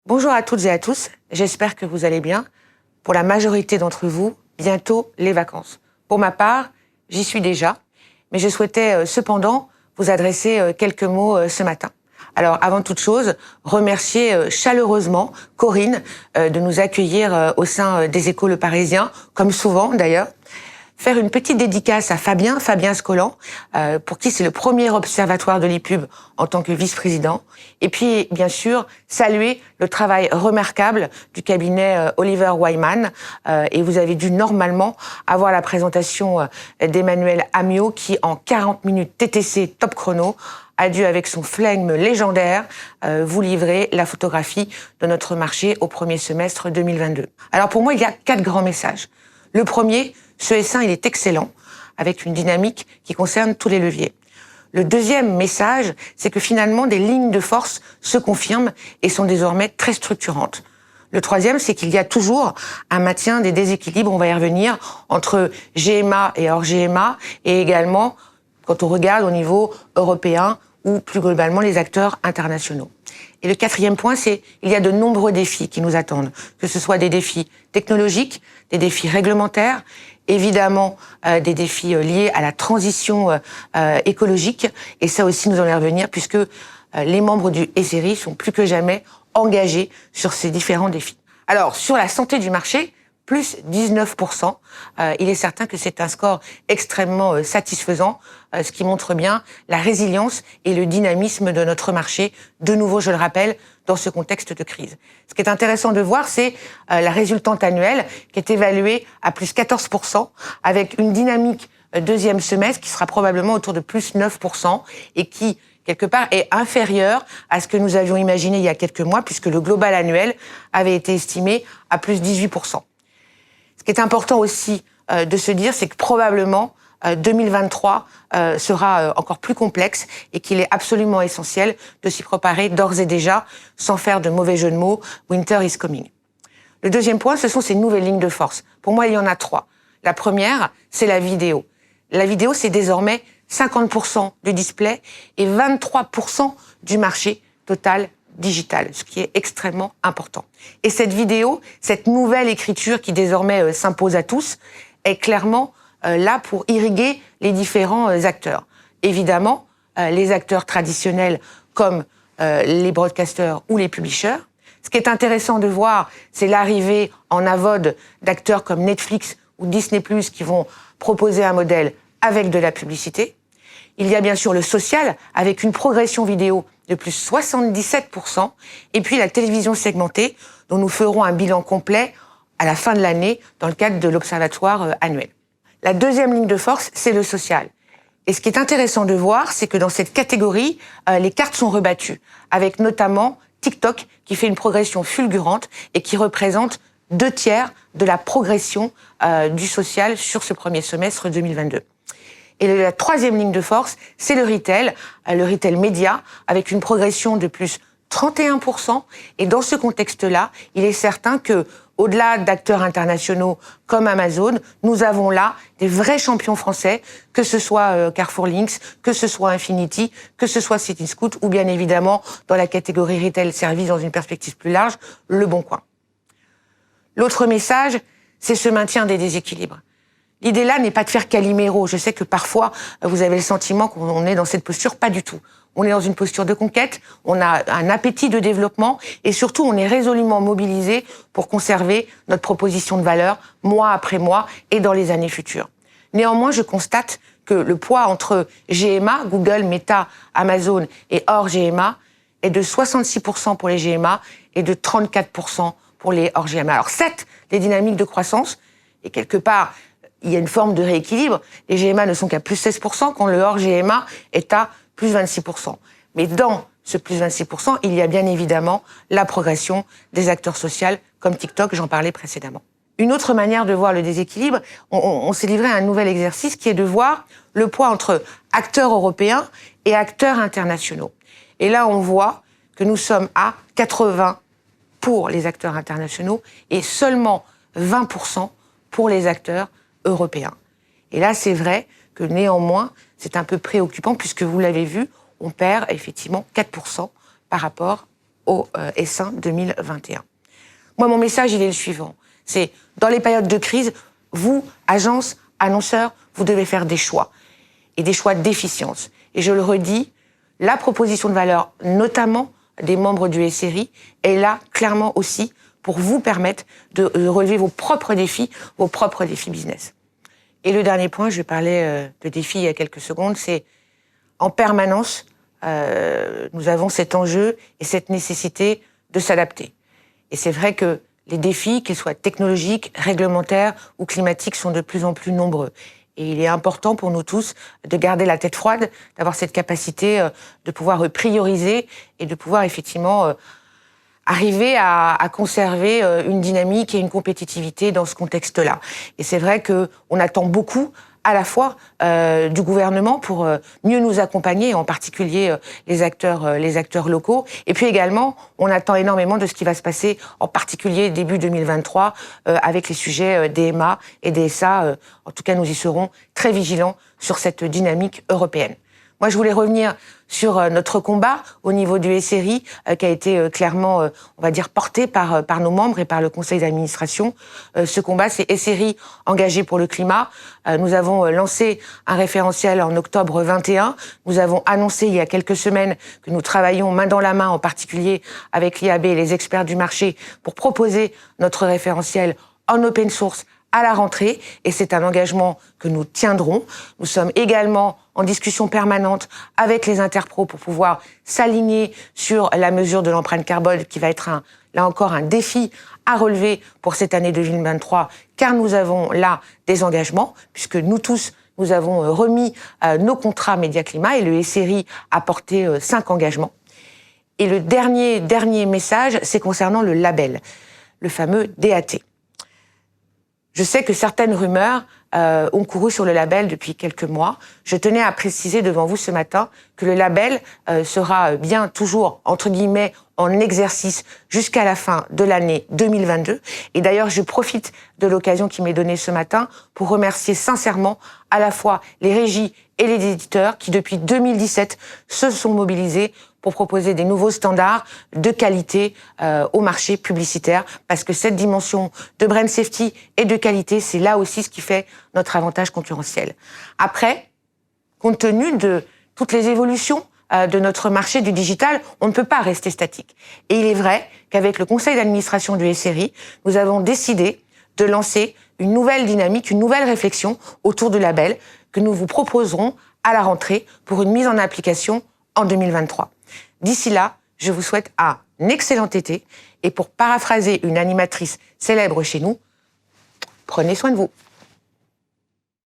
Bonjour à toutes et à tous, j'espère que vous allez bien. Pour la majorité d'entre vous, bientôt les vacances. Pour ma part, j'y suis déjà, mais je souhaitais cependant vous adresser quelques mots ce matin. Alors, avant toute chose, remercier chaleureusement Corinne de nous accueillir au sein des Échos Le Parisien, comme souvent d'ailleurs. Faire une petite dédicace à Fabien Scollan, pour qui c'est le premier observatoire de l'e-pub en tant que vice-président. Et puis, bien sûr, saluer le travail remarquable du cabinet Oliver Wyman. Et vous avez dû normalement avoir la présentation d'Emmanuel Amiot, qui, en 40 minutes TTC top chrono, a dû, avec son flegme légendaire, vous livrer la photographie de notre marché au premier semestre 2022. Alors pour moi, il y a 4 grands messages. Le premier, ce S1, il est excellent, avec une dynamique qui concerne tous les leviers. Le deuxième message, c'est que finalement, des lignes de force se confirment et sont désormais très structurantes. Le troisième, c'est qu'il y a toujours un maintien des déséquilibres, on va y revenir, entre GMA et hors GMA, et également, quand on regarde au niveau européen, ou plus globalement les acteurs internationaux. Et le quatrième point, c'est qu'il y a de nombreux défis qui nous attendent, que ce soit des défis technologiques, des défis réglementaires, évidemment des défis liés à la transition écologique, et ça aussi nous allons y revenir, puisque les membres du SRI sont plus que jamais engagés sur ces différents défis. Alors, sur la santé du marché, plus 19%. Il est certain que c'est un score extrêmement satisfaisant, ce qui montre bien la résilience et le dynamisme de notre marché, de nouveau, je le rappelle, dans ce contexte de crise. Ce qui est intéressant de voir, c'est la résultante annuelle qui est évaluée à plus 14%, avec une dynamique deuxième semestre qui sera probablement autour de plus 9% et qui, quelque part, est inférieure à ce que nous avions imaginé il y a quelques mois, puisque le global annuel avait été estimé à plus 18%. Ce qui est important aussi de se dire, c'est que probablement 2023 sera encore plus complexe et qu'il est absolument essentiel de s'y préparer d'ores et déjà, sans faire de mauvais jeu de mots. Winter is coming. Le deuxième point, ce sont ces nouvelles lignes de force. Pour moi, il y en a 3. La première, c'est la vidéo. La vidéo, c'est désormais 50% du display et 23% du marché total digital, ce qui est extrêmement important. Et cette vidéo, cette nouvelle écriture qui désormais s'impose à tous, est clairement là pour irriguer les différents acteurs. Évidemment, les acteurs traditionnels comme les broadcasters ou les publishers. Ce qui est intéressant de voir, c'est l'arrivée en avode d'acteurs comme Netflix ou Disney+, qui vont proposer un modèle avec de la publicité. Il y a bien sûr le social, avec une progression vidéo de plus 77%, et puis la télévision segmentée, dont nous ferons un bilan complet à la fin de l'année dans le cadre de l'observatoire annuel. La deuxième ligne de force, c'est le social. Et ce qui est intéressant de voir, c'est que dans cette catégorie, les cartes sont rebattues, avec notamment TikTok, qui fait une progression fulgurante et qui représente 2/3 de la progression du social sur ce premier semestre 2022. Et la troisième ligne de force, c'est le retail média, avec une progression de plus 31%. Et dans ce contexte-là, il est certain que, au-delà d'acteurs internationaux comme Amazon, nous avons là des vrais champions français, que ce soit Carrefour Links, que ce soit Infinity, que ce soit Cityscoot, ou bien évidemment, dans la catégorie retail service, dans une perspective plus large, Le Bon Coin. L'autre message, c'est ce maintien des déséquilibres. L'idée là n'est pas de faire Calimero. Je sais que parfois, vous avez le sentiment qu'on est dans cette posture. Pas du tout. On est dans une posture de conquête, on a un appétit de développement et surtout, on est résolument mobilisé pour conserver notre proposition de valeur mois après mois et dans les années futures. Néanmoins, je constate que le poids entre GMA, Google, Meta, Amazon et hors GMA est de 66% pour les GMA et de 34% pour les hors GMA. Alors certes, les dynamiques de croissance, et quelque part, il y a une forme de rééquilibre. Les GMA ne sont qu'à plus 16%, quand le hors GMA est à plus 26%. Mais dans ce plus 26%, il y a bien évidemment la progression des acteurs sociaux comme TikTok, j'en parlais précédemment. Une autre manière de voir le déséquilibre, on s'est livré à un nouvel exercice qui est de voir le poids entre acteurs européens et acteurs internationaux. Et là, on voit que nous sommes à 80 pour les acteurs internationaux et seulement 20% pour les acteurs européens. Et là, c'est vrai que néanmoins, c'est un peu préoccupant puisque vous l'avez vu, on perd effectivement 4% par rapport au S1 2021. Moi, mon message, il est le suivant. C'est, dans les périodes de crise, vous, agences, annonceurs, vous devez faire des choix. Et des choix d'efficience. Et je le redis, la proposition de valeur, notamment des membres du SRI, est là, clairement aussi, pour vous permettre de relever vos propres défis business. Et le dernier point, je parlais de défis il y a quelques secondes, c'est en permanence, nous avons cet enjeu et cette nécessité de s'adapter. Et c'est vrai que les défis, qu'ils soient technologiques, réglementaires ou climatiques, sont de plus en plus nombreux. Et il est important pour nous tous de garder la tête froide, d'avoir cette capacité de pouvoir prioriser et de pouvoir effectivement arriver à conserver une dynamique et une compétitivité dans ce contexte-là. Et c'est vrai qu'on attend beaucoup à la fois du gouvernement pour mieux nous accompagner, en particulier les acteurs locaux. Et puis également, on attend énormément de ce qui va se passer, en particulier début 2023, avec les sujets DMA et DSA. En tout cas, nous y serons très vigilants sur cette dynamique européenne. Moi, je voulais revenir sur notre combat au niveau du SRI, qui a été clairement, on va dire, porté par nos membres et par le conseil d'administration. Ce combat, c'est SRI engagé pour le climat. Nous avons lancé un référentiel en octobre 21. Nous avons annoncé il y a quelques semaines que nous travaillons main dans la main, en particulier avec l'IAB et les experts du marché, pour proposer notre référentiel en open source à la rentrée, et c'est un engagement que nous tiendrons. Nous sommes également en discussion permanente avec les interpros pour pouvoir s'aligner sur la mesure de l'empreinte carbone, qui va être là encore un défi à relever pour cette année 2023, car nous avons là des engagements, puisque nous tous, nous avons remis nos contrats média-climat, et le SRI a porté 5 engagements. Et le dernier message, c'est concernant le label, le fameux DAT. Je sais que certaines rumeurs ont couru sur le label depuis quelques mois. Je tenais à préciser devant vous ce matin que le label sera bien toujours, entre guillemets, en exercice jusqu'à la fin de l'année 2022. Et d'ailleurs, je profite de l'occasion qui m'est donnée ce matin pour remercier sincèrement à la fois les régies et les éditeurs qui, depuis 2017, se sont mobilisés pour proposer des nouveaux standards de qualité au marché publicitaire, parce que cette dimension de brand safety et de qualité, c'est là aussi ce qui fait notre avantage concurrentiel. Après, compte tenu de toutes les évolutions de notre marché du digital, on ne peut pas rester statique. Et il est vrai qu'avec le conseil d'administration du SRI, nous avons décidé de lancer une nouvelle dynamique, une nouvelle réflexion autour du label que nous vous proposerons à la rentrée pour une mise en application en 2023. D'ici là, je vous souhaite un excellent été, et pour paraphraser une animatrice célèbre chez nous, prenez soin de vous.